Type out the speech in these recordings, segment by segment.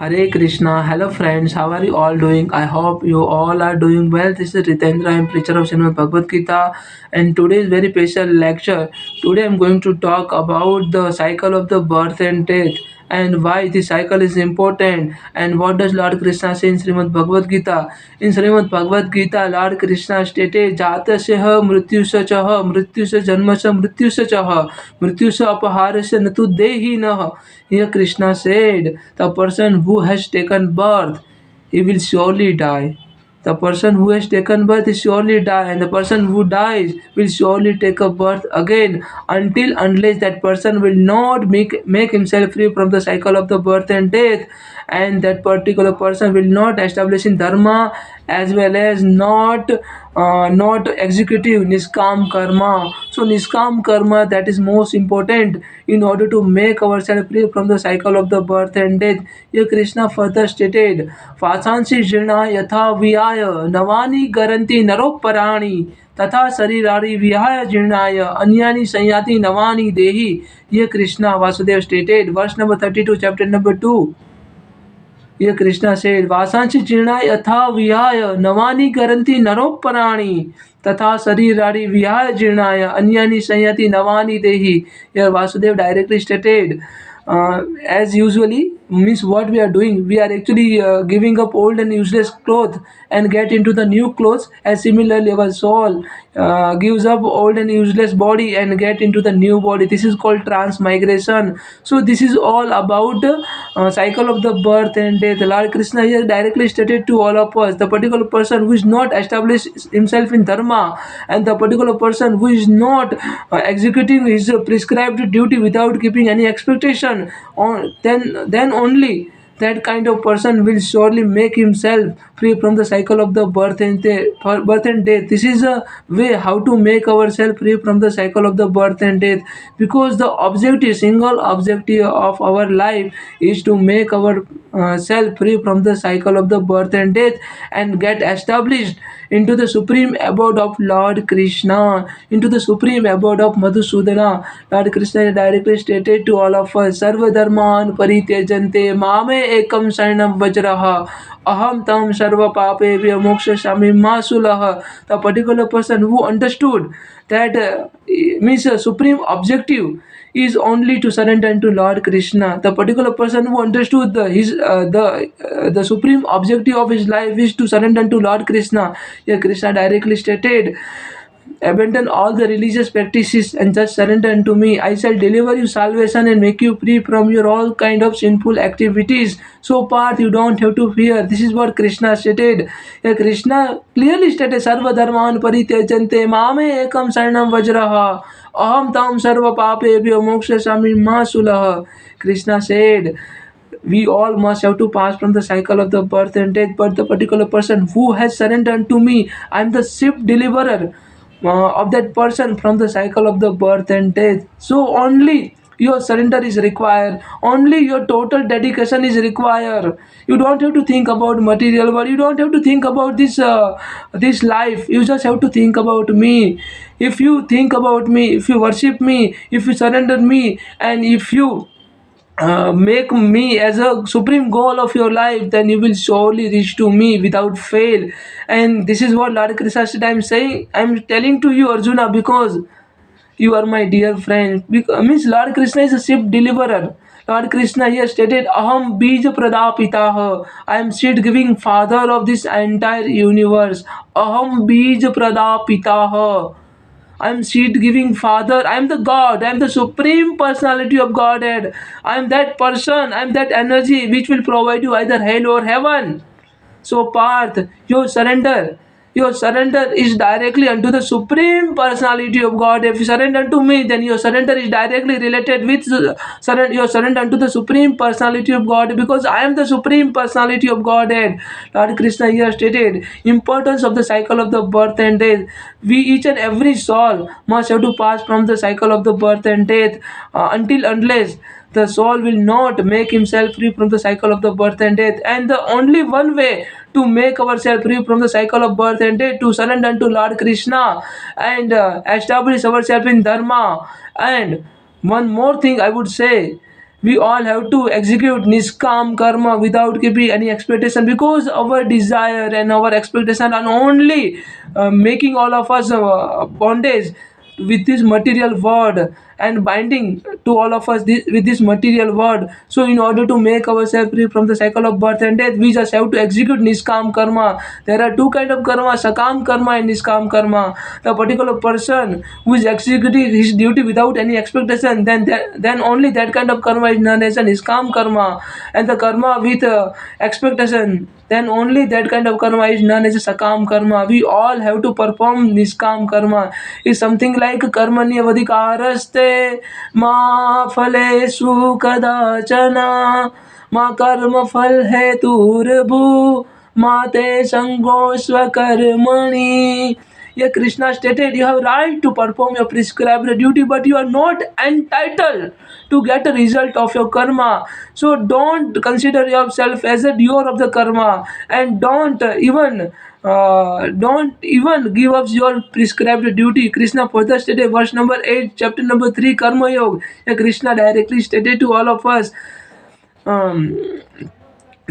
Hare Krishna. Hello friends, how are you all doing? I hope you all are doing well. This is Ritendra, I am preacher of Srimad Bhagavad Gita, and today is very special lecture. Today I am going to talk about the cycle of the birth and death and why this cycle is important and what does Lord Krishna say in Srimad Bhagavad Gita. In Srimad Bhagavad Gita, Lord Krishna stated Jatasya mrityusya chaha mrityusya janmasya mrityusya chaha mrityusya apaharasya natu dehi nah. Here Krishna said, the person who has taken birth, he will surely die. The person who has taken birth is surely die, and the person who dies will surely take a birth again until unless that person will not make himself free from the cycle of the birth and death, and that particular person will not establish in dharma as well as not executive niskam karma. So niskam karma, that is most important in order to make ourselves free from the cycle of the birth and death. Here Krishna further stated, Vasansi jirna yatha viyaya navani garanti naropparani तथा शरीरारि विहाय जीर्णाय अन्यानि संयाति नवानि देहि. Here Krishna Vasudeva stated, verse number 32, chapter number 2. Here Krishna said, Vasanchi Chirna Yatha Vihaya Navani Garanti Naropparani Tatha Sarirari Vihaya Jirnaya Anyani Sanyati Navani Dehi. Here Vasudev directly stated, as usually means what we are doing, we are actually giving up old and useless clothes and get into the new clothes, as similarly our soul gives up old and useless body and get into the new body. This is called transmigration. So this is all about the cycle of the birth and death. Lord Krishna here directly stated to all of us, the particular person who is not established himself in dharma and the particular person who is not executing his prescribed duty without keeping any expectation on, then only that kind of person will surely make himself free from the cycle of the birth and death. This is a way how to make ourselves free from the cycle of the birth and death, because the objective, single objective of our life is to make our self free from the cycle of the birth and death and get established into the supreme abode of Lord Krishna, into the supreme abode of Madhusudana. Lord Krishna directly stated to all of us, Sarva Dharman Paritejante Mame Ekam Saranam Vajraha Aham Tam Sarva Pape Moksha Shami Masulaha. The particular person who understood that means a supreme objective is only to surrender to Lord Krishna. The particular person who understood the supreme objective of his life is to surrender to Lord Krishna. Here Krishna directly stated, abandon all the religious practices and just surrender unto me. I shall deliver you salvation and make you free from your all kind of sinful activities. So Parth, you don't have to fear. This is what Krishna stated. Here Krishna clearly stated, Sarva dharman paritejante mame ekam saranam vajraha aham tam sarva papebhyo mokshasami ma sulaha. Krishna said, we all must have to pass from the cycle of the birth and death, but the particular person who has surrendered to me, I am the ship deliverer of that person from the cycle of the birth and death. So only your surrender is required, only your total dedication is required. You don't have to think about material world, you don't have to think about this life, you just have to think about me. If you think about me, if you worship me, if you surrender me, and if you make me as a supreme goal of your life, then you will surely reach to me without fail. And this is what Lord Krishna said, I'm saying, I'm telling to you Arjuna, because you are my dear friend. Means Lord Krishna is a ship deliverer. Lord Krishna here stated, Aham Bij Pradapitah. I am seed giving father of this entire universe. Aham Bij Pradapitah. I am seed giving father. I am the God. I am the supreme personality of Godhead. I am that person. I am that energy which will provide you either hell or heaven. So Parth, your surrender. Your surrender is directly unto the supreme personality of God. If you surrender to me, then your surrender is directly related with your surrender unto the supreme personality of God, because I am the supreme personality of Godhead. Lord Krishna here stated importance of the cycle of the birth and death. We each and every soul must have to pass from the cycle of the birth and death until unless the soul will not make himself free from the cycle of the birth and death. And the only one way to make ourselves free from the cycle of birth and death, to surrender unto Lord Krishna and establish ourselves in Dharma. And one more thing I would say, we all have to execute niskam karma without keeping any expectation, because our desire and our expectation are only making all of us bondage with this material world, and binding to all of us with this material world. So in order to make ourselves free from the cycle of birth and death, we just have to execute niskam karma. There are two kind of karma: sakam karma and niskam karma. The particular person who is executing his duty without any expectation, then only that kind of karma is known as a niskam karma. And the karma with expectation, then only that kind of karma is known as a sakam karma. We all have to perform niskam karma. It's something like karmanya vadikaraste ma phalesu kadachana ma karma phal heturbu ma te sango swakarmani. Yeah, Krishna stated, you have right to perform your prescribed duty, but you are not entitled to get a result of your karma. So don't consider yourself as a doer of the karma, and don't even give up your prescribed duty. Krishna further stated, verse number 8, chapter number 3, Karma Yoga. Yeah, Krishna directly stated to all of us, um,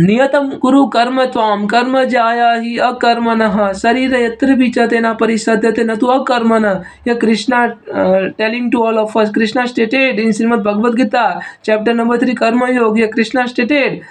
नियतं कुरु कर्म त्वां कर्म जाया ही अकर्मणः शरीर यत्र विचते न परिसद्यते न तु अकर्मणः. Yeah, Krishna telling to all of us, Krishna stated in Srimad Bhagavad Gita chapter number 3 Karma Yoga. Yeah, Krishna stated,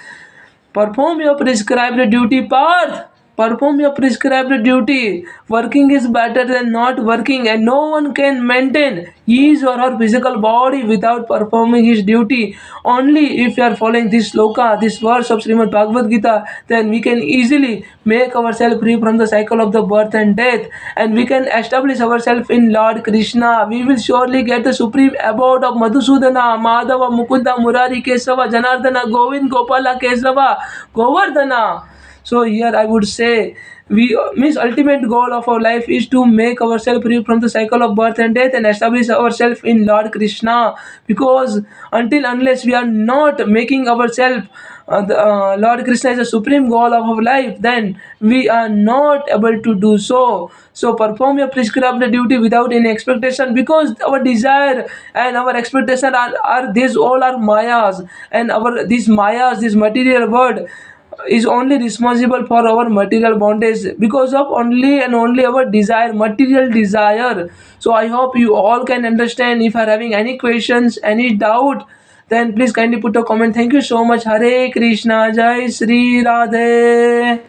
perform your prescribed duty, Parth. Perform your prescribed duty. Working is better than not working, and no one can maintain his or her physical body without performing his duty. Only if you are following this sloka, this verse of Srimad Bhagavad Gita, then we can easily make ourselves free from the cycle of the birth and death, and we can establish ourselves in Lord Krishna. We will surely get the supreme abode of Madhusudana, Madhava, Mukunda, Murari, Kesava, Janardana, Govind, Gopala, Kesava, Govardhana. So here I would say, we means ultimate goal of our life is to make ourselves free from the cycle of birth and death and establish ourselves in Lord Krishna. Because until unless we are not making ourselves Lord Krishna is the supreme goal of our life, then we are not able to do so. So perform your prescribed duty without any expectation, because our desire and our expectation are these all are mayas, and our these mayas, this material world is only responsible for our material bondage, because of only and only our desire, material desire. So I hope you all can understand. If you are having any questions, any doubt, then please kindly put a comment. Thank you so much. Hare Krishna, Jai Sri Radhe.